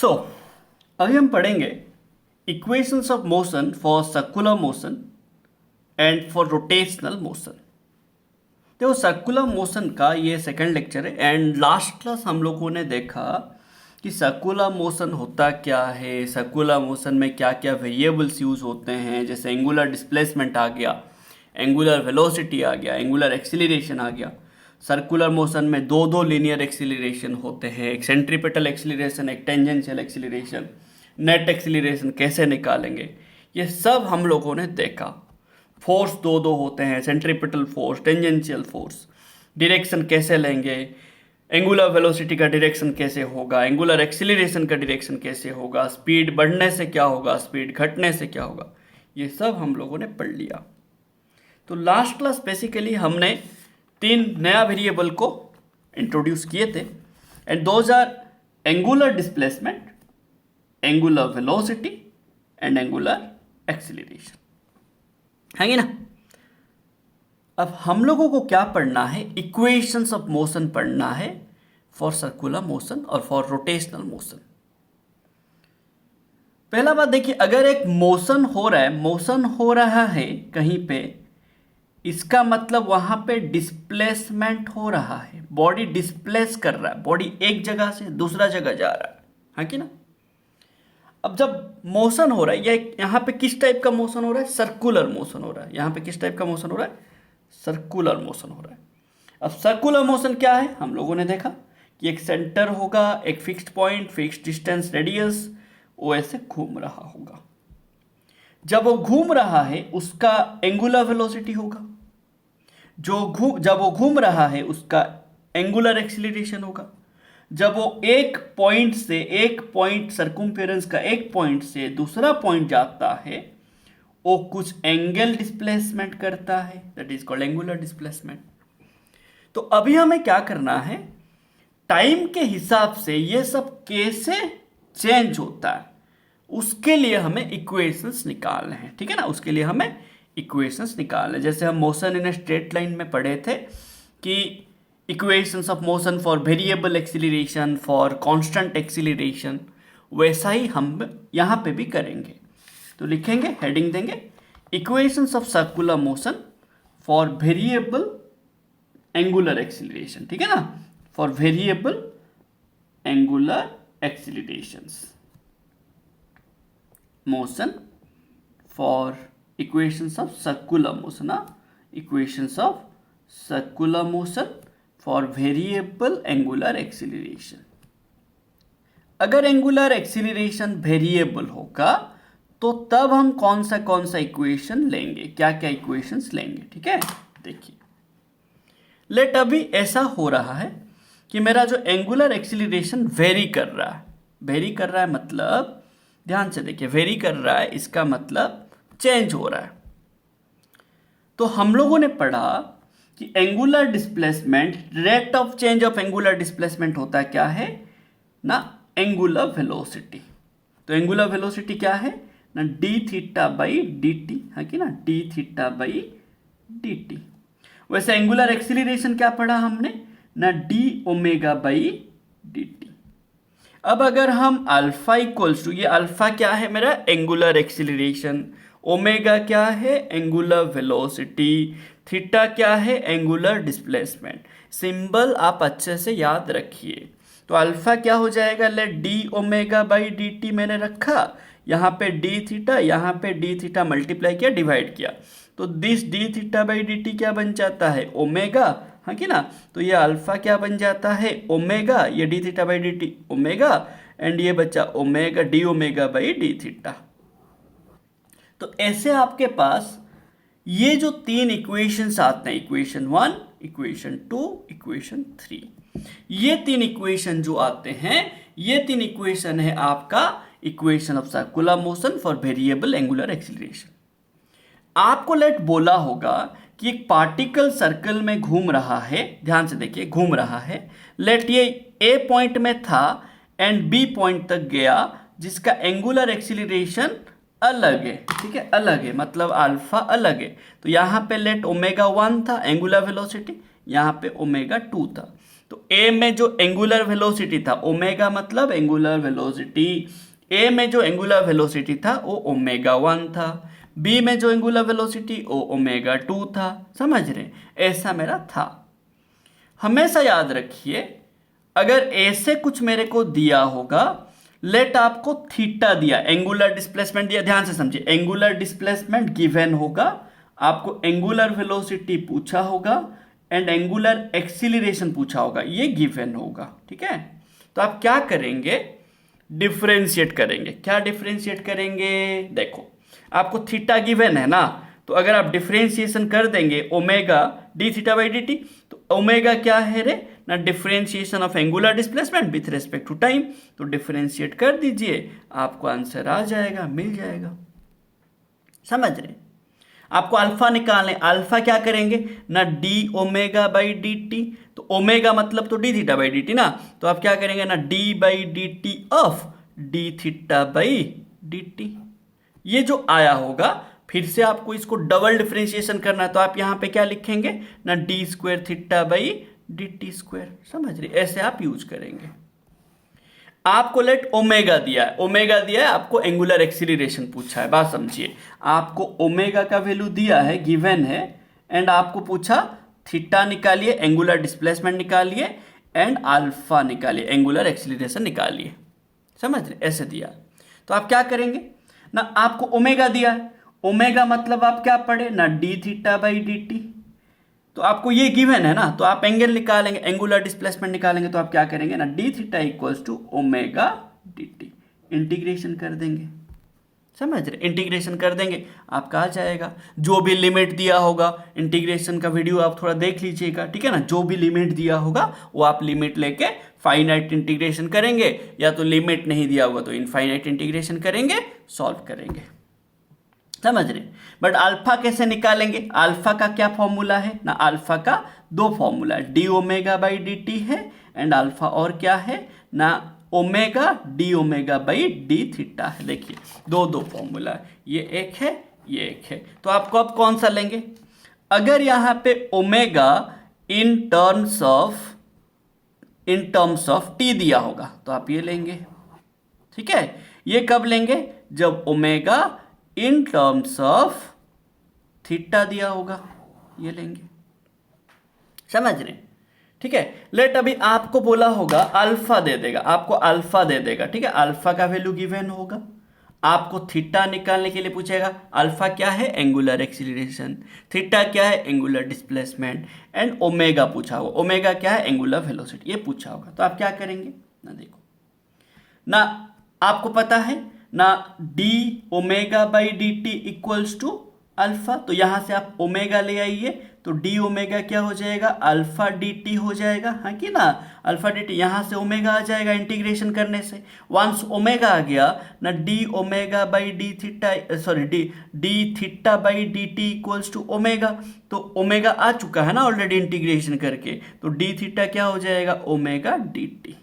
सो अभी हम पढ़ेंगे equations of motion for circular motion and for rotational motion. देखो सर्कुलर मोशन का ये सेकंड लेक्चर है एंड लास्ट क्लास हम लोगों ने देखा कि सर्कुलर मोशन होता क्या है, सर्कुलर मोशन में क्या क्या वेरिएबल्स यूज होते हैं, जैसे एंगुलर डिस्प्लेसमेंट आ गया, एंगुलर वेलोसिटी आ गया, एंगुलर एक्सीलरेशन आ गया। सर्कुलर मोशन में दो दो लीनियर एक्सीलरेशन होते हैं, एक सेंट्रीपिटल एक्सीलरेशन, एक टेंजेंशियल एक्सीलरेशन। नेट एक्सीलरेशन कैसे निकालेंगे ये सब हम लोगों ने देखा। फोर्स दो दो होते हैं, centripetal force, tangential force. Direction कैसे लेंगे, एंगुलर वेलोसिटी का डायरेक्शन कैसे होगा, एंगुलर एक्सीलरेशन का डायरेक्शन कैसे होगा, स्पीड बढ़ने से क्या होगा, स्पीड घटने से क्या होगा, ये सब हम लोगों ने पढ़ लिया। तो लास्ट क्लास बेसिकली हमने तीन नया वेरिएबल को इंट्रोड्यूस किए थे and those are angular displacement, angular velocity and angular acceleration, है ना। अब हम लोगों को क्या पढ़ना है, इक्वेशंस ऑफ मोशन पढ़ना है फॉर सर्कुलर मोशन और फॉर रोटेशनल मोशन। पहला बात देखिए, अगर एक मोशन हो रहा है कहीं पे, इसका मतलब वहां पे डिस्प्लेसमेंट हो रहा है, बॉडी डिस्प्लेस कर रहा है, बॉडी एक जगह से दूसरा जगह जा रहा है कि ना। अब जब मोशन हो रहा है, यहां पे किस टाइप का मोशन हो रहा है, सर्कुलर मोशन हो रहा है। यहां पे किस टाइप का मोशन हो रहा है, सर्कुलर मोशन हो रहा है। अब सर्कुलर मोशन क्या है, हम लोगों ने देखा कि एक सेंटर होगा, एक fixed point, fixed distance, radius, वो ऐसे घूम रहा होगा। जब वो घूम रहा है उसका एंगुलर वेलोसिटी होगा, जब वो घूम रहा है उसका एंगुलर एक्सीलरेशन होगा। जब वो एक पॉइंट सर्कुम्फेरेंस का एक पॉइंट से दूसरा पॉइंट जाता है, वो कुछ एंगल डिस्प्लेसमेंट करता है, that is called angular displacement. तो अभी हमें क्या करना है, टाइम के हिसाब से ये सब कैसे चेंज होता है उसके लिए हमें इक्वेशंस निकालने हैं, ठीक है ना। उसके लिए हमें इक्वेशंस निकालने, जैसे हम मोशन इन स्ट्रेट लाइन में पढ़े थे कि equations of motion for variable acceleration, for constant acceleration, वैसा ही हम यहाँ पे भी करेंगे। तो लिखेंगे, हेडिंग देंगे, equations of circular motion for variable angular acceleration, ठीक है ना, for variable angular accelerations motion for equations of circular motion, equations of circular motion for variable angular acceleration। अगर एंगुलर एक्सीलरेशन वेरिएबल होगा तो तब हम कौन सा इक्वेशन लेंगे, क्या क्या इक्वेशंस लेंगे, ठीक है। देखिए, लेट अभी ऐसा हो रहा है कि मेरा जो एंगुलर एक्सीलरेशन वेरी कर रहा है, मतलब ध्यान से देखिए, वेरी कर रहा है, इसका मतलब चेंज हो रहा है। तो हम लोगों ने पढ़ा कि angular displacement, rate of change of angular displacement होता है क्या है ना, एंगुलर वेलोसिटी। तो एंगुलर वेलोसिटी क्या है ना, d theta by d t, है कि ना, d theta by d T. वैसे एंगुलर एक्सीलरेशन क्या पढ़ा हमने ना, d omega by d T. अब अगर हम अल्फा इक्वल्स टू, ये अल्फा क्या है मेरा, एंगुलर एक्सीलरेशन, ओमेगा क्या है, एंगुलर वेलोसिटी, थीटा क्या है, एंगुलर डिस्प्लेसमेंट। सिंबल आप अच्छे से याद रखिए। तो अल्फा क्या हो जाएगा, let d omega by d t मैंने रखा, यहाँ पे डी थीटा, यहाँ पे डी थीटा मल्टीप्लाई किया, डिवाइड किया, तो this d theta by d t क्या बन जाता है, ओमेगा, हाँ कि ना। तो ये अल्फा क्या बन जाता है, ओमेगा, ये D theta by d T omega, and ये बच्चा omega, d omega by d theta. तो ऐसे आपके पास ये जो तीन इक्वेशंस आते हैं, इक्वेशन 1, इक्वेशन 2, इक्वेशन 3, ये तीन इक्वेशन जो आते हैं, ये तीन इक्वेशन है आपका equation of circular motion for variable angular acceleration. आपको लेट बोला होगा कि एक पार्टिकल सर्कल में घूम रहा है, ध्यान से देखिए, घूम रहा है। लेट ये ए पॉइंट में था एंड बी पॉइंट तक गया, जिसका एंगुलर एक्सीलरेशन अलग है, ठीक है, अलग है, मतलब अल्फा अलग है। तो यहाँ पे लेट ओमेगा 1 था एंगुलर वेलोसिटी, यहाँ पे ओमेगा 2 था। तो ए में जो एंगुलर वेलोसिटी था, ओमेगा मतलब एंगुलर वेलोसिटी, ए में जो एंगुलर वेलोसिटी था वो ओमेगा 1 था, बी में जो एंगुलर वेलोसिटी वो ओमेगा 2 था। समझ रहे, ऐसा मेरा था। हमेशा याद रखिए, अगर ए से कुछ मेरे को दिया होगा, लेट आपको थीटा दिया, एंगुलर डिस्प्लेसमेंट दिया, ध्यान से समझिए, एंगुलर डिस्प्लेसमेंट गिवन होगा, आपको एंगुलर वेलोसिटी पूछा होगा एंड एंगुलर एक्सीलरेशन पूछा होगा, ये गिवन होगा। ठीक है, तो आप क्या करेंगे, डिफरेंशिएट करेंगे। क्या डिफरेंशिएट करेंगे, देखो आपको थीटा गिवन है ना, तो अगर आप डिफरेंशिएशन कर देंगे omega d theta by d t, तो ओमेगा क्या है रे ना, differentiation of angular displacement with respect to time, तो डिफरेंशिएट कर दीजिए, आपको आंसर आ जाएगा, मिल जाएगा। समझ रहे, आपको अल्फा निकालने, अल्फा क्या करेंगे ना, d omega by d t, तो ओमेगा मतलब तो D theta by d T ना, तो आप क्या करेंगे ना, D by d T of D theta by d T. ये जो आया होगा, फिर से आपको इसको डबल डिफरेंशिएशन करना है, तो आप यहां पे क्या लिखेंगे ना, D square theta by d T square. समझ रहे, ऐसे आप यूज करेंगे। आपको लेट ओमेगा दिया है, ओमेगा दिया है, आपको एंगुलर एक्सीलरेशन पूछा है। बात समझिए, आपको ओमेगा का वैल्यू दिया है, गिवन है, एंड आपको पूछा थीटा निकालिए, एंगुलर डिस्प्लेसमेंट निकालिए, एंड अल्फा निकालिए, एंगुलर एक्सीलरेशन निकालिए। समझ रहे, ऐसे दिया, तो आप क्या करेंगे ना, आपको ओमेगा दिया है, ओमेगा मतलब आप क्या पढ़े ना, d theta by d t, तो आपको ये गिवन है ना, तो आप एंगल निकालेंगे, एंगुलर डिस्प्लेसमेंट निकालेंगे, तो आप क्या करेंगे ना, d theta equals to omega d t, integration कर देंगे। समझ रहे, इंटीग्रेशन कर देंगे, आपका आ जाएगा। जो भी लिमिट दिया होगा, इंटीग्रेशन का वीडियो आप थोड़ा देख लीजिएगा, ठीक है ना, जो भी लिमिट दिया होगा वो आप लिमिट लेके फाइनाइट इंटीग्रेशन करेंगे, या तो लिमिट नहीं दिया होगा तो इनफाइनाइट इंटीग्रेशन करेंगे, सॉल्व करेंगे। समझ रहे, बट अल्फा कैसे निकालेंगे, अल्फा का क्या फॉर्मूला है ना, अल्फा का दो फॉर्मूला है, D omega by d t है, एंड अल्फा और क्या है ना, omega d omega by d theta है। देखिए दो दो फॉर्मूला है, ये एक है, ये एक है, तो आपको अब कौन सा लेंगे, अगर यहां पे omega in terms of T दिया होगा तो आप ये लेंगे। ठीक है, ये कब लेंगे, जब omega in terms of theta दिया होगा, ये लेंगे। समझ रहे, ठीक है। लेट अभी आपको बोला होगा अल्फा दे देगा, आपको अल्फा दे देगा, ठीक है, अल्फा का वैल्यू गिवन होगा, आपको थीटा निकालने के लिए पूछेगा, अल्फा क्या है, एंगुलर एक्सीलरेशन, थीटा क्या है, एंगुलर डिस्प्लेसमेंट, एंड ओमेगा पूछा होगा, ओमेगा क्या है, एंगुलर वेलोसिटी, ये पूछा होगा, तो आप क्या करेंगे ना, देखो ना, आपको पता है ना, d omega by d t equals to alpha, तो यहां से आप ओमेगा ले आइए, तो डी ओमेगा क्या हो जाएगा, अल्फा डी टी हो जाएगा, हाँ कि ना, अल्फा डी टी, यहां से ओमेगा आ जाएगा इंटीग्रेशन करने से। वंस ओमेगा आ गया ना, d omega by d theta, sorry d theta by d t equals to omega, तो ओमेगा आ चुका है ना ऑलरेडी इंटीग्रेशन करके, तो डी थीटा क्या हो जाएगा, ओमेगा डी टी।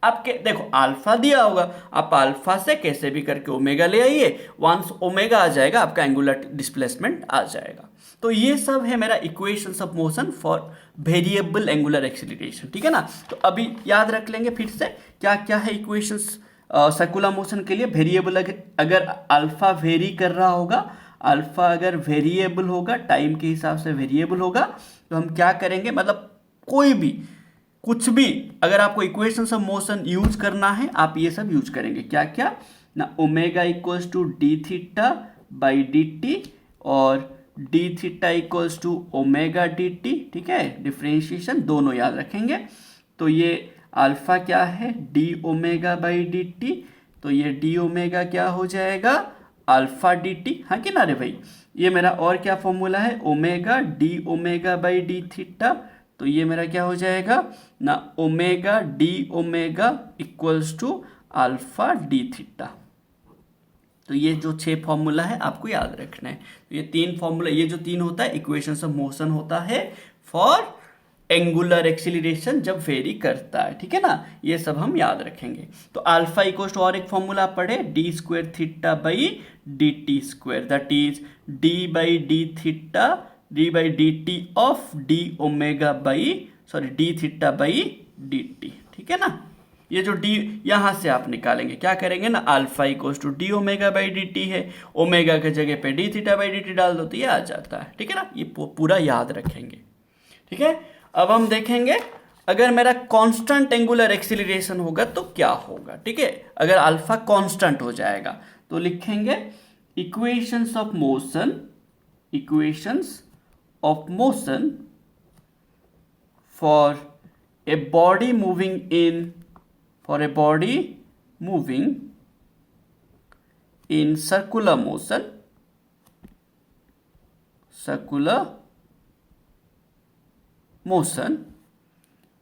आपके देखो अल्फा दिया होगा, आप अल्फा से कैसे भी करके ओमेगा ले आइए, वंस ओमेगा आ जाएगा आपका एंगुलर डिस्प्लेसमेंट आ जाएगा। तो ये सब है मेरा equations of motion for variable angular acceleration, ठीक है ना। तो अभी याद रख लेंगे फिर से क्या क्या है इक्वेशंस सर्कुलर मोशन के लिए। वेरिएबल अगर अल्फा वेरी कर रहा होगा, अल्फा अगर वेरिएबल होगा, टाइम के हिसाब से वेरिएबल होगा, तो हम क्या करेंगे, मतलब कोई भी कुछ भी अगर आपको इक्वेशंस ऑफ मोशन यूज करना है, आप ये सब यूज करेंगे। क्या क्या ना, omega equals to d theta by d t, और d theta equals to omega d t, ठीक है, डिफरेंशिएशन दोनों याद रखेंगे। तो ये अल्फा क्या है, D omega by d t, तो ये डी ओमेगा क्या हो जाएगा, अल्फा डी टी, हाँ कि ना रे भाई। ये मेरा और क्या फॉर्मूला है, omega d omega by d theta, तो ये मेरा क्या हो जाएगा ना, omega d omega equals to alpha d theta. तो ये जो 6 फॉर्मूला है आपको याद रखना है। तो ये 3 फॉर्मूला, ये जो 3 होता है इक्वेशंस ऑफ मोशन होता है फॉर एंगुलर एक्सीलरेशन जब वेरी करता है, ठीक है ना, ये सब हम याद रखेंगे। तो अल्फा इक्वल्स टू और एक फॉर्मूला पढ़े, D square theta by d T square, that is D by d theta D by d T of D omega by sorry d theta by d t, ठीक है ना। ये जो D यहां से आप निकालेंगे, क्या करेंगे ना, alpha equals to d omega by d t है, ओमेगा के जगह पे d theta by d t डाल दो तो ये आ जाता है, ठीक है ना। ये पूरा याद रखेंगे, ठीक है। अब हम देखेंगे अगर मेरा कांस्टेंट एंगुलर एक्सीलरेशन होगा तो क्या होगा, ठीक है। अगर अल्फा कांस्टेंट हो जाएगा तो लिखेंगे equations of motion for a body moving in circular motion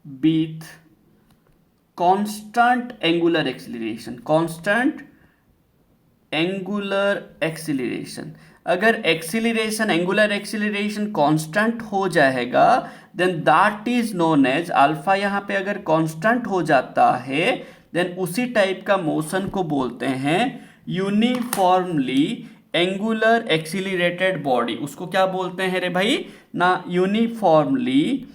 with constant angular acceleration। अगर एंगुलर एक्सीलरेशन कांस्टेंट हो जाएगा then that is known as alpha. यहां पे अगर कांस्टेंट हो जाता है देन उसी टाइप का मोशन को बोलते हैं यूनिफॉर्मली एंगुलर एक्सीलरेटेड बॉडी। उसको क्या बोलते हैं रे भाई ना, uniformly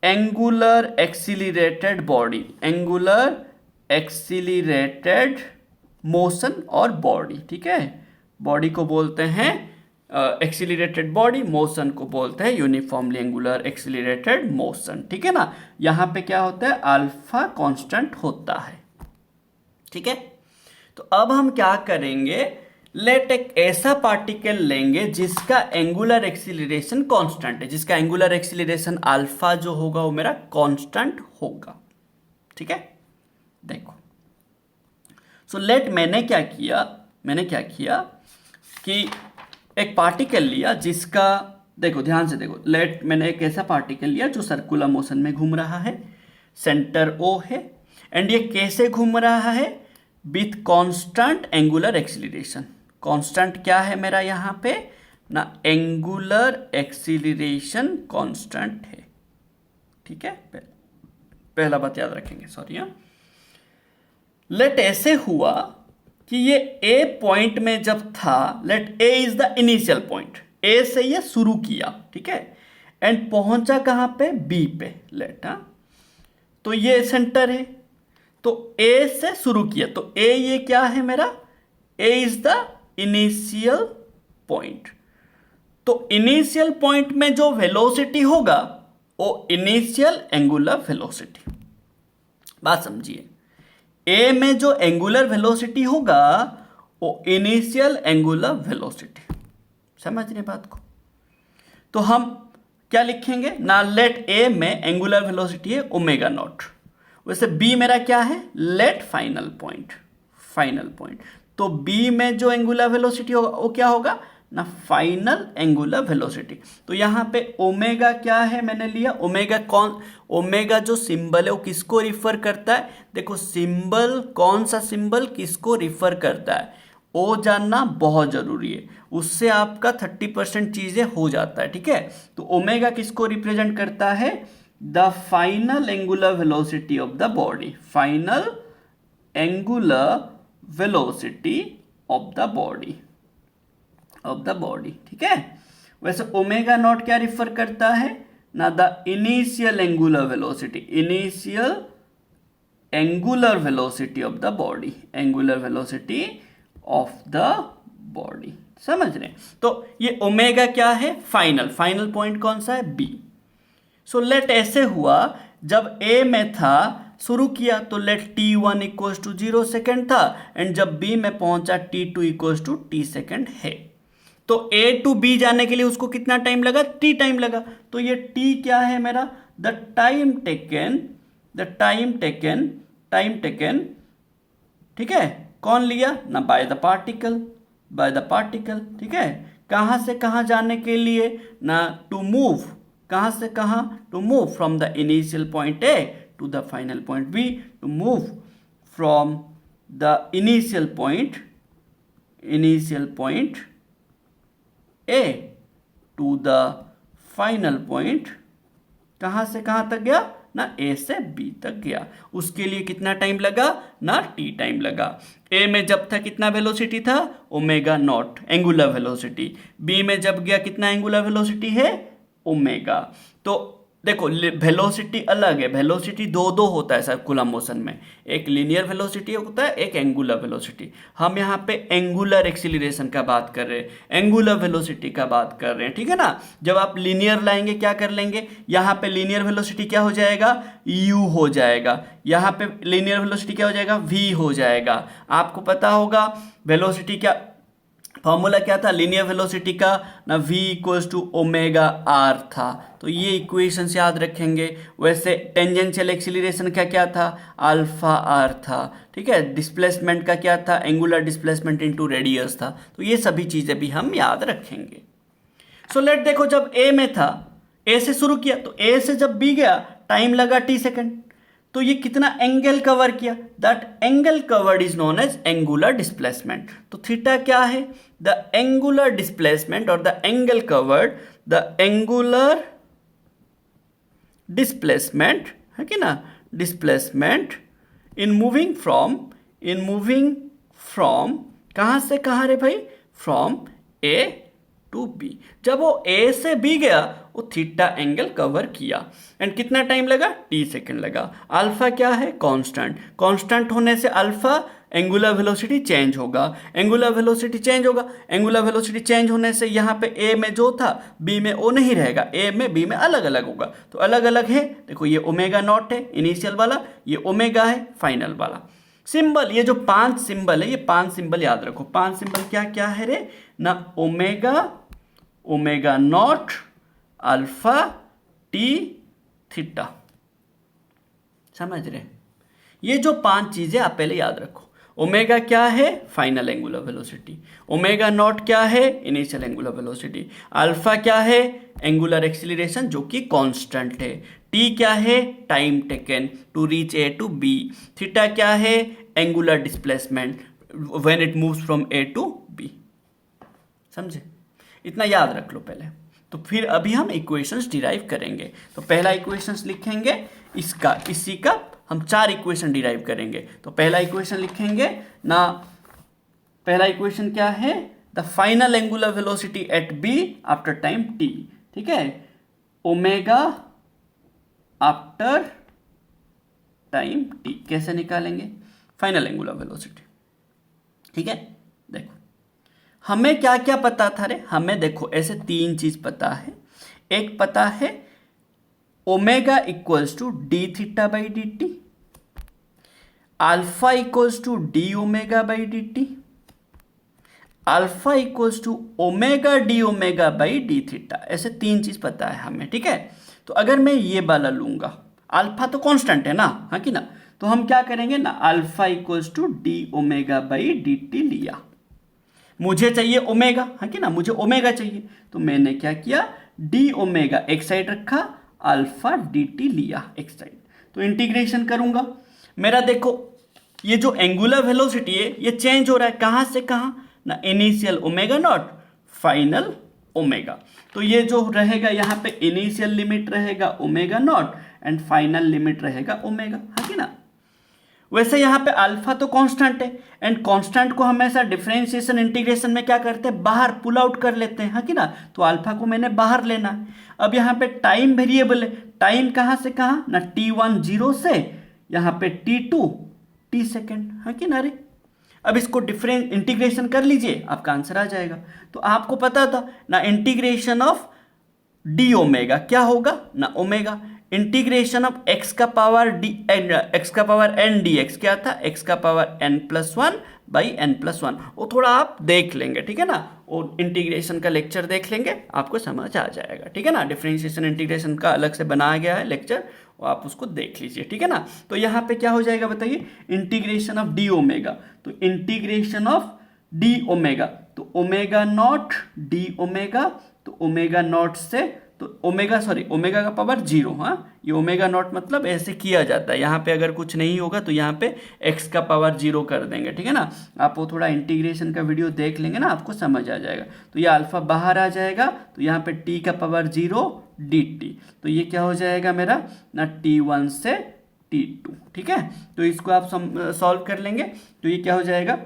angular accelerated body, angular accelerated motion और बॉडी, ठीक है। बॉडी को बोलते हैं एक्सीलरेटेड बॉडी, मोशन को बोलते हैं यूनिफॉर्मली एंगुलर एक्सीलरेटेड मोशन, ठीक है ना। यहां पे क्या होता है, अल्फा कांस्टेंट होता है, ठीक है। तो अब हम क्या करेंगे, लेट एक ऐसा पार्टिकल लेंगे जिसका एंगुलर एक्सीलरेशन कांस्टेंट है, जिसका एंगुलर एक्सीलरेशन अल्फा जो होगा वो मेरा कांस्टेंट होगा, ठीक है। देखो सो लेट मैंने क्या किया कि एक पार्टिकल लिया जिसका, देखो ध्यान से देखो, लेट मैंने एक ऐसा पार्टिकल लिया जो सर्कुलर मोशन में घूम रहा है, सेंटर ओ है, एंड ये कैसे घूम रहा है, with constant angular acceleration. Constant क्या है मेरा यहाँ पे ना, एंगुलर एक्सीलरेशन कांस्टेंट है, ठीक है। पहला बात याद रखेंगे, सॉरी। लेट ऐसे हुआ कि ये ए पॉइंट में जब था, let A is the initial point, A से ये शुरू किया, ठीक है, एंड पहुंचा कहां पे, बी पे, लेट। तो ये सेंटर है, तो ए से शुरू किया, तो ए ये क्या है मेरा, ए इज द इनिशियल पॉइंट। तो इनिशियल पॉइंट में जो वेलोसिटी होगा वो इनिशियल एंगुलर वेलोसिटी, बात समझिए। ए में जो एंगुलर वेलोसिटी होगा वो इनिशियल एंगुलर वेलोसिटी, समझ रहे बात को। तो हम क्या लिखेंगे ना, लेट ए में एंगुलर वेलोसिटी है ओमेगा नॉट, वैसे बी मेरा क्या है, लेट फाइनल पॉइंट। तो बी में जो एंगुलर वेलोसिटी होगा वो क्या होगा ना, फाइनल एंगुलर वेलोसिटी। तो यहां पे ओमेगा क्या है मैंने लिया, ओमेगा जो सिंबल है वो किसको रिफर करता है, देखो सिंबल, कौन सा सिंबल किसको रिफर करता है वो जानना बहुत जरूरी है, उससे आपका 30% चीजें हो जाता है, ठीक है। तो ओमेगा किसको रिप्रेजेंट करता है, the final angular velocity of the body, final angular velocity of the body, ठीक है। वैसे ओमेगा नॉट क्या रिफर करता है ना, the initial angular velocity, initial angular velocity of the body, angular velocity of the body, समझ रहे हैं। तो ये ओमेगा क्या है, फाइनल पॉइंट कौन सा है, बी। सो लेट ऐसे हुआ जब ए में था, शुरू किया तो let t1 equals to 0 second था, एंड जब b में पहुंचा t2 equals to t second है। तो a टू b जाने के लिए उसको कितना टाइम लगा, t टाइम लगा। तो ये t क्या है मेरा, द टाइम टेकन, ठीक है। कौन लिया ना, बाय द पार्टिकल, ठीक है। कहां से कहां जाने के लिए ना, टू मूव, कहां से कहां, to move from the initial point A to the final point B, to move from the initial point A to the final point, कहां से कहां तक गया ना ए से बी तक गया, उसके लिए कितना टाइम लगा ना टी टाइम लगा। ए में जब था कितना वेलोसिटी था omega not angular velocity, B में जब गया कितना एंगुलर वेलोसिटी है ओमेगा। तो देखो वेलोसिटी अलग है, वेलोसिटी दो होता है सर्कुलर मोशन में, एक लीनियर वेलोसिटी होता है एक एंगुलर वेलोसिटी। हम यहाँ पे एंगुलर एक्सीलरेशन का बात कर रहे हैं, एंगुलर वेलोसिटी का बात कर रहे हैं, ठीक है ना। जब आप लीनियर लाएंगे क्या कर लेंगे, यहाँ पे लीनियर वेलोसिटी क्या हो जाएगा u हो जाएगा, यहाँ पे लीनियर वेलोसिटी क्या हो जाएगा v हो जाएगा। आपको पता होगा वेलोसिटी क्या फॉर्मूला क्या था लीनियर वेलोसिटी का ना v equals to omega r था, तो ये इक्वेशंस याद रखेंगे। वैसे टेंजेंशियल एक्सीलरेशन का क्या था अल्फा आर था, ठीक है। डिस्प्लेसमेंट का क्या था एंगुलर डिस्प्लेसमेंट इनटू रेडियस था, तो ये सभी चीजें भी हम याद रखेंगे। सो लेट देखो जब a में था, a से शुरू किया तो a से जब b गया टाइम लगा t सेकेंड, तो ये कितना एंगल कवर किया, that angle covered is known as angular displacement. तो थीटा क्या है द एंगुलर डिस्प्लेसमेंट और the angle covered, the angular displacement है कि ना, डिस्प्लेसमेंट इन मूविंग फ्रॉम कहां से कहां रे भाई, फ्रॉम ए टू बी। जब वो ए से बी गया वो थीटा एंगल कवर किया एंड कितना टाइम लगा टी सेकेंड लगा। अल्फा क्या है कांस्टेंट, कांस्टेंट होने से अल्फा एंगुलर वेलोसिटी चेंज होगा, एंगुलर वेलोसिटी चेंज होगा, एंगुलर वेलोसिटी चेंज होने से यहाँ पे ए में जो था बी में वो नहीं रहेगा, ए में बी में अलग अलग होगा, तो अलग अलग है। देखो ये ओमेगा नॉट है इनिशियल वाला, ये ओमेगा है फाइनल वाला। सिंबल ये जो 5 सिंबल है ये 5 सिंबल याद रखो, 5 सिंबल क्या क्या है रे ना omega, omega naught, alpha, T, theta, समझ रहे। ये जो 5 चीजें आप पहले याद रखो। ओमेगा क्या है final angular velocity, omega naught क्या है इनिशियल एंगुलर वेलोसिटी, अल्फा क्या है एंगुलर एक्सीलरेशन जो कि कांस्टेंट है, टी क्या है time taken to reach A to B, theta क्या है angular displacement when it moves from A to B. समझे, इतना याद रख लो पहले। तो फिर अभी हम इक्वेशंस डिराइव करेंगे। तो पहला इक्वेशंस लिखेंगे इसका, इसी का हम 4 इक्वेशन डिराइव करेंगे। तो पहला इक्वेशन लिखेंगे ना, पहला इक्वेशन क्या है the final angular velocity at B after time t, ठीक है, ओमेगा आफ्टर टाइम टी। कैसे निकालेंगे फाइनल एंगुलर वेलोसिटी, ठीक है। देखो हमें क्या क्या पता था रे, हमें देखो ऐसे 3 चीज पता है। एक पता है omega equals to d theta by d t, alpha equals to d omega by d t, alpha equals to omega d omega by d theta. ऐसे 3 चीज पता है हमें, ठीक है। तो अगर मैं ये वाला लूंगा, अल्फा तो कांस्टेंट है ना, हाँ कि ना, तो हम क्या करेंगे ना alpha equals to d omega by d t लिया। मुझे चाहिए ओमेगा, हाँ कि ना, मुझे ओमेगा चाहिए, तो मैंने क्या किया डी ओमेगा एक साइड रखा, अल्फा डी टी लिया एक साइड। तो इंटीग्रेशन करूंगा, मेरा देखो ये जो एंगुलर वेलोसिटी है ये चेंज हो रहा है, कहां से कहां ना, initial omega not final omega. तो ये जो रहेगा यहाँ पे इनिशियल लिमिट रहेगा omega naught and final limit रहेगा ओमेगा, हाँ कि ना। वैसे यहाँ पे अल्फा तो कांस्टेंट है एंड कांस्टेंट को हमेशा डिफरेंशिएशन इंटीग्रेशन में क्या करते हैं बाहर पुल आउट कर लेते हैं, हाँ कि ना। तो अल्फा को मैंने बाहर लेना है। अब यहाँ पे टाइम वेरिएबल है, टाइम कहाँ से कहाँ ना t1 0 से यहाँ पे t2 t सेकेंड, हाँ कि ना रे। अब इसको डिफरेंट इंटीग्रेशन कर लीजिए, आपका आंसर आ जाएगा। तो आपको पता था ना इंटीग्रेशन ऑफ डी ओमेगा क्या होगा ना ओमेगा, इंटीग्रेशन ऑफ x का पावर डी एक्स का पावर n डी एक्स क्या था x का पावर n+1 बाई n+1। वो थोड़ा आप देख लेंगे, ठीक है ना, और इंटीग्रेशन का लेक्चर देख लेंगे आपको समझ आ जाएगा, ठीक है ना। डिफरेंशिएशन इंटीग्रेशन का अलग से बनाया गया है लेक्चर, वो आप उसको देख लीजिए, ठीक है ना। तो यहाँ पे क्या हो जाएगा बताइए इंटीग्रेशन ऑफ डी ओमेगा, तो इंटीग्रेशन ऑफ डी ओमेगा, तो ओमेगा नॉट डी ओमेगा, तो ओमेगा नॉट से तो ओमेगा का पावर 0, हाँ, ये ओमेगा नॉट मतलब ऐसे किया जाता है। यहाँ पे अगर कुछ नहीं होगा तो यहाँ पे x का पावर 0 कर देंगे, ठीक है ना। आप वो थोड़ा इंटीग्रेशन का वीडियो देख लेंगे ना, आपको समझ आ जाएगा। तो ये अल्फा बाहर आ जाएगा, तो यहाँ पे t का पावर 0 dt, तो ये क्या हो जाएगा मेरा ना t1 से t2, ठीक है। तो इसको आप सॉल्व कर लेंगे, तो ये क्या हो जाएगा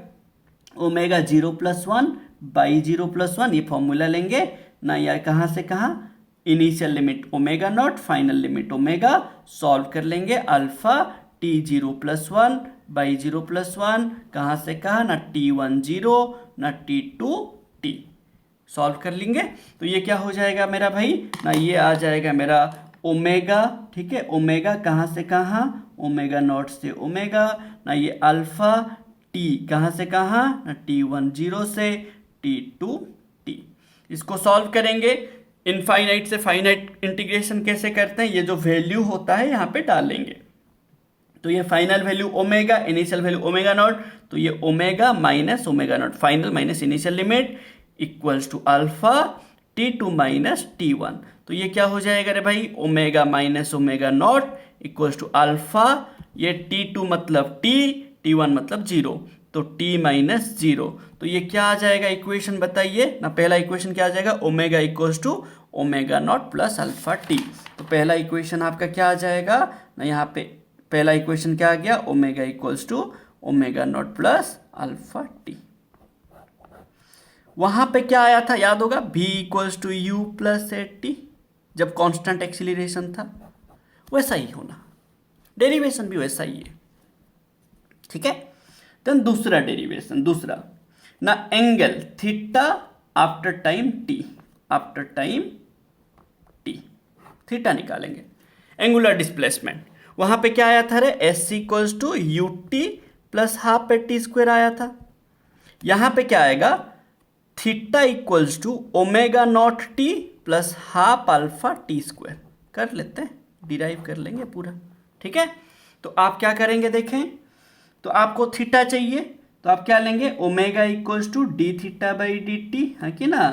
ओमेगा 0+1 बाई 0+1, ये फॉर्मूला लेंगे ना, यार कहाँ से कहाँ, initial limit omega not, final limit omega, solve कर लेंगे अल्फा t0+1 बाई 0+1, कहाँ से कहाँ ना t1 0 ना t2 t, सॉल्व कर लेंगे। तो ये क्या हो जाएगा मेरा भाई ना, ये आ जाएगा मेरा ओमेगा, ठीक है, ओमेगा कहाँ से कहाँ, ओमेगा नॉट से ओमेगा ना, ये अल्फा t कहाँ से कहाँ ना t1 0 से t2 t। इसको सॉल्व करेंगे, इनफाइनाइट से फाइनाइट इंटीग्रेशन कैसे करते हैं, ये जो वैल्यू होता है यहाँ पे डालेंगे। तो ये final value omega, initial value omega not, तो ये omega minus omega not, final minus initial limit equals to alpha t2 minus t1। तो ये क्या हो जाएगा रे भाई, omega minus omega not equals to alpha, ये t2 मतलब t, t1 मतलब 0, तो t माइनस 0। तो ये क्या आ जाएगा इक्वेशन बताइए ना, पहला इक्वेशन क्या आ जाएगा, omega equals to omega not plus alpha t. तो पहला इक्वेशन आपका क्या आ जाएगा ना, यहाँ पे पहला इक्वेशन क्या आ गया, omega equals to omega not plus alpha t. वहां पे क्या आया था याद होगा, v equals to u plus at t, जब कांस्टेंट एक्सीलरेशन था, वैसा ही होना, डेरिवेशन भी वैसा ही है, ठीक है। देन दूसरा डेरिवेशन, दूसरा ना angle theta after time t, after time t theta निकालेंगे, एंगुलर डिस्प्लेसमेंट। वहां पे क्या आया था रे, s equals to u t plus half a t square आया था। यहां पे क्या आएगा, theta equals to omega not t plus half alpha t square, कर लेते हैं, डिराइव कर लेंगे पूरा, ठीक है। तो आप क्या करेंगे देखें, तो आपको थीटा चाहिए, तो आप क्या लेंगे, omega equals to d theta by d t, है कि ना।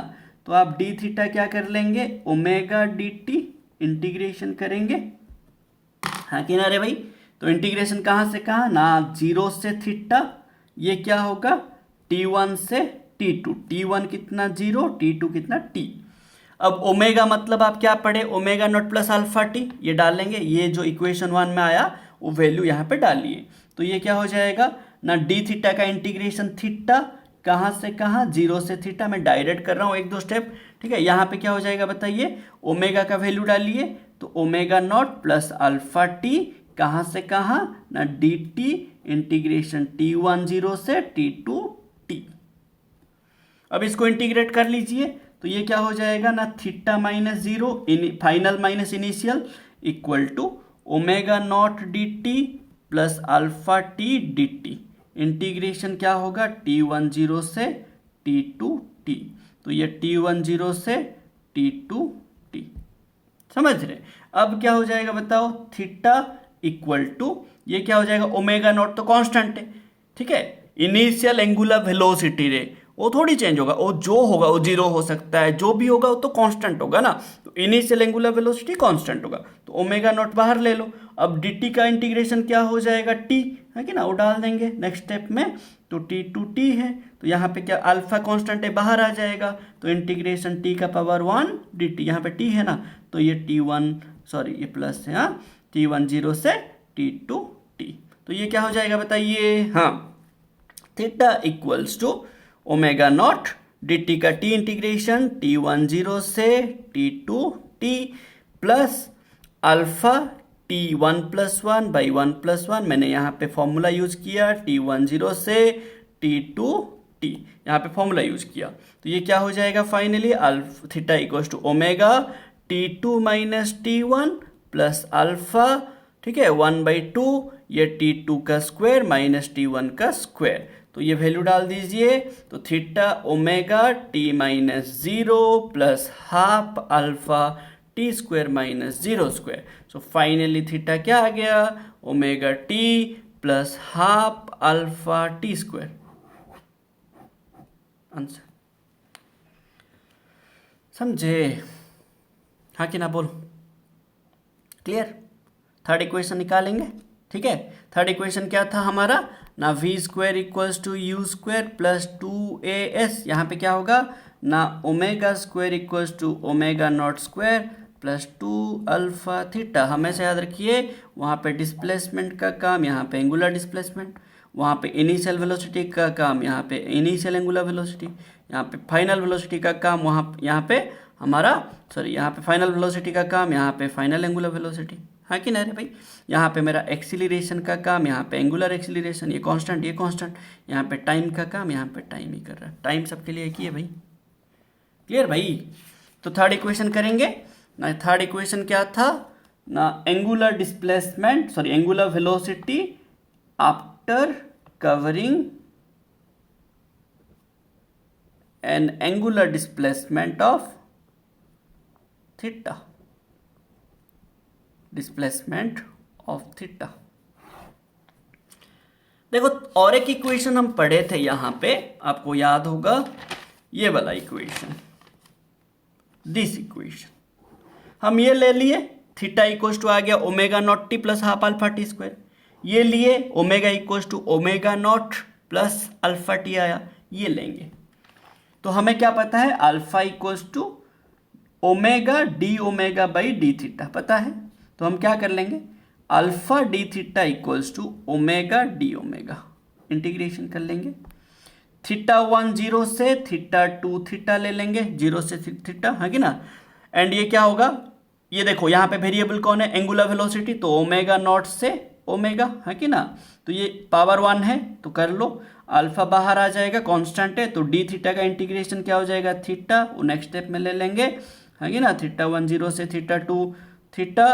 तो आप डी थीटा क्या कर लेंगे, ओमेगा डी टी, इंटीग्रेशन करेंगे, हाँ कि ना रे भाई। तो इंटीग्रेशन कहाँ से कहाँ ना, 0 से थीटा, ये क्या होगा t1 से t2, t1 कितना 0, t2 कितना t। अब ओमेगा मतलब आप क्या पढ़े, omega not plus alpha T, ये डालेंगे, ये जो इक्वेशन 1 में आया वो वैल्यू यहाँ पे डालिए। तो ये क्या हो जाएगा ना, डी थीटा का इंटीग्रेशन थीटा कहाँ से कहाँ, 0 से थीटा, मैं डायरेक्ट कर रहा हूँ एक दो स्टेप, ठीक है। यहाँ पे क्या हो जाएगा बताइए, ओमेगा का वैल्यू डालिए, तो omega not plus alpha T कहाँ से कहाँ ना डी टी इंटीग्रेशन t1 0 से t2 t। अब इसको इंटीग्रेट कर लीजिए, तो ये क्या हो जाएगा ना, theta minus 0 final minus initial equal to omega not d t plus alpha t d t, integration क्या होगा t1 0 से t2 t, तो ये t1 0 से t2 t, समझ रहे। अब क्या हो जाएगा बताओ, थीटा इक्वल टू ये क्या हो जाएगा, ओमेगा नॉट तो कांस्टेंट है, ठीक है, इनिशियल एंगुलर वेलोसिटी रे वो थोड़ी चेंज होगा, वो जो होगा वो 0 हो सकता है, जो भी होगा वो तो कांस्टेंट होगा ना। तो इनिशियल एंगुलर वेलोसिटी कांस्टेंट होगा, तो ओमेगा नॉट बाहर ले लो। अब dt का इंटीग्रेशन क्या हो जाएगा t, है कि ना, वो डाल देंगे नेक्स्ट स्टेप में, तो t2 t है, तो यहाँ पे क्या अल्फा कांस्टेंट है, बाहर आ जाएगा, तो इंटीग्रेशन t का पावर 1 dt, यहाँ पे t है ना, तो ये t1 सॉरी ये प्लस है, हाँ, t1 0 से t2 t। तो ये क्या हो जाएगा बताइए, हाँ, theta equals to omega not d t का टी इंटीग्रेशन t1 0 से t2 t plus alpha t1 plus 1 by 1 plus 1, मैंने यहाँ पे फॉर्मूला यूज किया t1 0 से t2 t, यहाँ पे फॉर्मूला यूज किया। तो ये क्या हो जाएगा finally, alpha theta equals to omega t2 minus t1 plus alpha, ठीक है, 1/2, ये t2 का स्क्वायर माइनस t1 का स्क्वायर, तो ये वैल्यू डाल दीजिए। तो theta omega t minus 0 plus half alpha t square minus 0 square, so finally theta क्या आ गया, omega t plus half alpha t square, answer, समझे। हाँ कि ना, बोलो। क्लियर? थर्ड इक्वेशन निकालेंगे, ठीक है। थर्ड इक्वेशन क्या था हमारा ना, v square equals to u square plus 2as, यहाँ पे क्या होगा ना, omega square equals to omega not square plus 2 alpha theta. हमेशा याद रखिए वहाँ पे डिस्प्लेसमेंट का काम, यहाँ पे एंगुलर डिस्प्लेसमेंट, वहाँ पे इनिशियल वेलोसिटी का काम, यहाँ पे इनिशियल एंगुलर वेलोसिटी, यहाँ पे फाइनल वेलोसिटी का काम, वहाँ यहाँ पे हमारा यहाँ पे फाइनल वेलोसिटी का काम, यहाँ पे फाइनल एंगुलर वेलोसिटी। हाँ कि नहीं रे भाई? यहाँ पे मेरा एक्सीलरेशन का काम, यहाँ पे एंगुलर एक्सीलरेशन, ये कांस्टेंट ये कांस्टेंट, यहाँ पे टाइम का काम, यहाँ पे टाइम ही कर रहा है, टाइम सबके लिए एक ही है भाई। क्लियर भाई? तो थर्ड इक्वेशन करेंगे ना। थर्ड इक्वेशन क्या था ना, angular displacement angular velocity after covering N angular displacement of theta, displacement of theta. देखो और एक इक्वेशन हम पढ़े थे यहां पे, आपको याद होगा ये वाला इक्वेशन, दिस इक्वेशन हम ये ले लिए, थीटा इक्वल्स टू आ गया omega not t plus half alpha t square, ये लिए omega equals to omega not plus alpha t आया, ये लेंगे। तो हमें क्या पता है, alpha equals to omega d omega by d theta पता है। तो हम क्या कर लेंगे, alpha d theta equals to omega d omega, integration कर लेंगे। थीटा 1 0 से थीटा 2 थीटा ले लेंगे, 0 से थीटा, है कि ना। एंड ये क्या होगा, ये देखो यहाँ पे वेरिएबल कौन है, एंगुलर वेलोसिटी, तो ओमेगा नॉट से ओमेगा, है कि ना। तो ये पावर 1 है तो कर लो, अल्फा बाहर आ जाएगा, कांस्टेंट है, तो डी थीटा का इंटीग्रेशन क्या हो जाएगा, थीटा, वो नेक्स्ट स्टेप में ले लेंगे, है कि ना। थीटा 1 0 से थीटा 2 थीटा,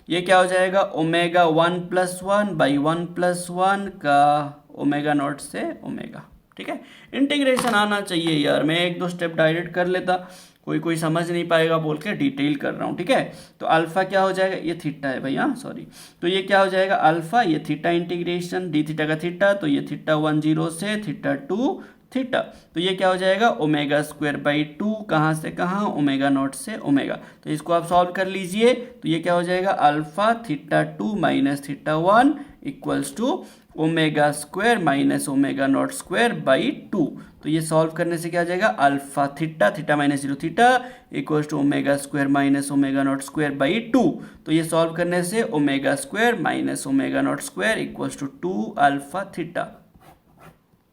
ये क्या हो जाएगा, ओमेगा 1 + 1 बाई 1 + 1 का ओमेगा नॉट से ओमेगा, ठीक है। इंटीग्रेशन आना चाहिए यार, मैं 1-2 स्टेप डायरेक्ट कर लेता, कोई समझ नहीं पाएगा बोल के डिटेल कर रहा हूँ, ठीक है। तो अल्फा क्या हो जाएगा, ये थीटा है भाई, हाँ सॉरी, तो ये क्या हो जाएगा अल्फा, ये थीटा इंटीग्रेशन डी थीटा का थीटा, तो ये थीटा 1 0 से थीटा 2 थीटा, तो ये क्या हो जाएगा ओमेगा स्क्वायर बाई 2, कहाँ से कहाँ, ओमेगा नॉट से ओमेगा। तो इसको आप सॉल्व कर लीजिए, तो ये क्या हो जाएगा alpha theta 2 minus theta 1 equals to omega square minus omega not square by 2। तो ये सॉल्व करने से क्या आ जाएगा, alpha theta theta minus 0 theta equals to omega square minus omega not square by 2। तो ये सॉल्व करने से omega square minus omega not square equals to 2 alpha theta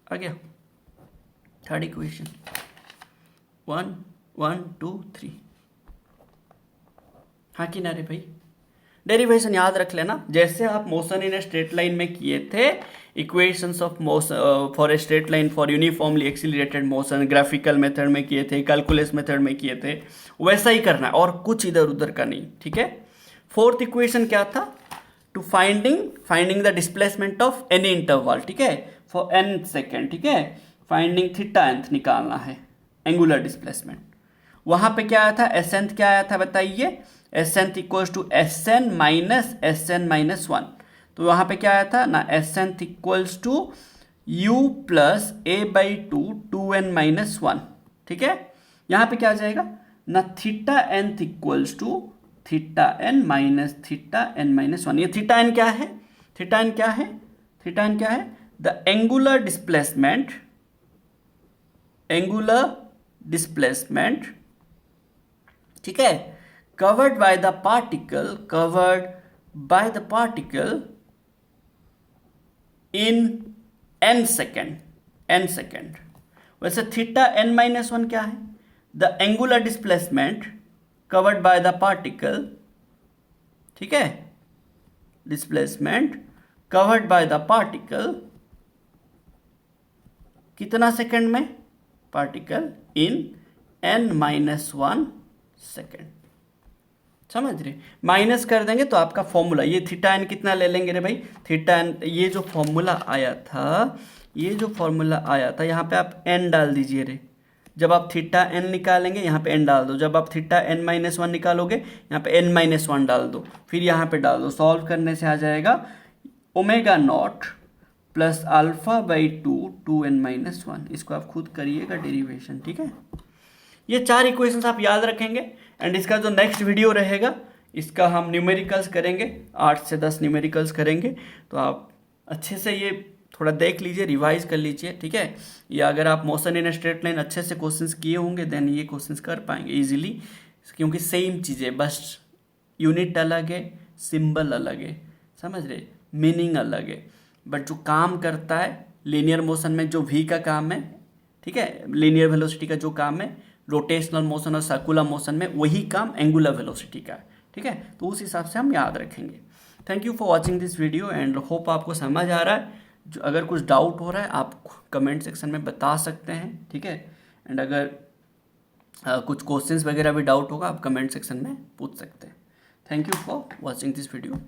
आ गया। थर्ड इक्वेशन 1 1 2 3, हाँ कि ना रे भाई? डेरिवेशन याद रख लेना, जैसे आप motion in a straight line में किए थे, equations of motion for a straight line for uniformly accelerated motion graphical method में किए थे, कैलकुलस मेथड में किए थे, वैसा ही करना है और कुछ इधर उधर का नहीं, ठीक है। फोर्थ इक्वेशन क्या था, to finding the displacement of any interval, ठीक है, फॉर n सेकेंड, ठीक है, फाइंडिंग थीटा nth निकालना है, एंगुलर डिस्प्लेसमेंट। वहां पे क्या आया था, एस nth क्या आया था बताइए, s nth equals to s n minus s n minus 1। तो वहां पे क्या आया था ना, s nth equals to u plus a by 2 2n minus 1, ठीक है। यहाँ पे क्या आ जाएगा ना, theta nth equals to theta n minus theta n minus 1। ये थीटा n क्या है, थीटा n क्या है, थीटा n क्या है, द एंगुलर डिस्प्लेसमेंट, ठीक है, covered by the particle in n second। वैसे थीटा n माइनस 1 क्या है, the angular displacement covered by the particle, ठीक है, displacement covered by the particle कितना सेकंड में, particle in n minus 1 second, समझ रहे। माइनस कर देंगे तो आपका फॉर्मूला, ये थीटा n कितना ले लेंगे रे भाई, थीटा n, ये जो फॉर्मूला आया था, यहाँ पे आप n डाल दीजिए रे, जब आप थीटा n निकालेंगे यहाँ पे n डाल दो, जब आप थीटा n माइनस 1 निकालोगे यहाँ पे n माइनस 1 डाल दो, फिर यहाँ पे डाल दो, सॉल्व करने से आ जाएगा omega not plus alpha by 2 2n minus 1। इसको आप खुद करिएगा डेरिवेशन, ठीक है। ये 4 इक्वेशंस आप याद रखेंगे एंड इसका जो नेक्स्ट वीडियो रहेगा इसका हम न्यूमेरिकल्स करेंगे, 8 से 10 न्यूमेरिकल्स करेंगे। तो आप अच्छे से ये थोड़ा देख लीजिए, रिवाइज कर लीजिए, ठीक है। या अगर आप मोशन इन स्ट्रेट लाइन अच्छे से क्वेश्चंस किए होंगे देन ये क्वेश्चंस कर पाएंगे इजीली, क्योंकि सेम चीज़ें, बस यूनिट अलग है, सिंबल अलग है, समझ रहे, मीनिंग अलग है, बट जो काम करता है लीनियर मोशन में जो v का काम है, ठीक है, लीनियर वेलोसिटी का जो काम है रोटेशनल मोशन और सर्कुलर मोशन में वही काम एंगुलर वेलोसिटी का है, ठीक है। तो उस हिसाब से हम याद रखेंगे। Thank you for watching this video and hope आपको समझ आ रहा है। जो अगर कुछ डाउट हो रहा है आप कमेंट सेक्शन में बता सकते हैं, ठीक है। एंड अगर कुछ क्वेश्चंस वगैरह भी डाउट होगा आप कमेंट सेक्शन में पूछ सकते हैं। Thank you for watching this video.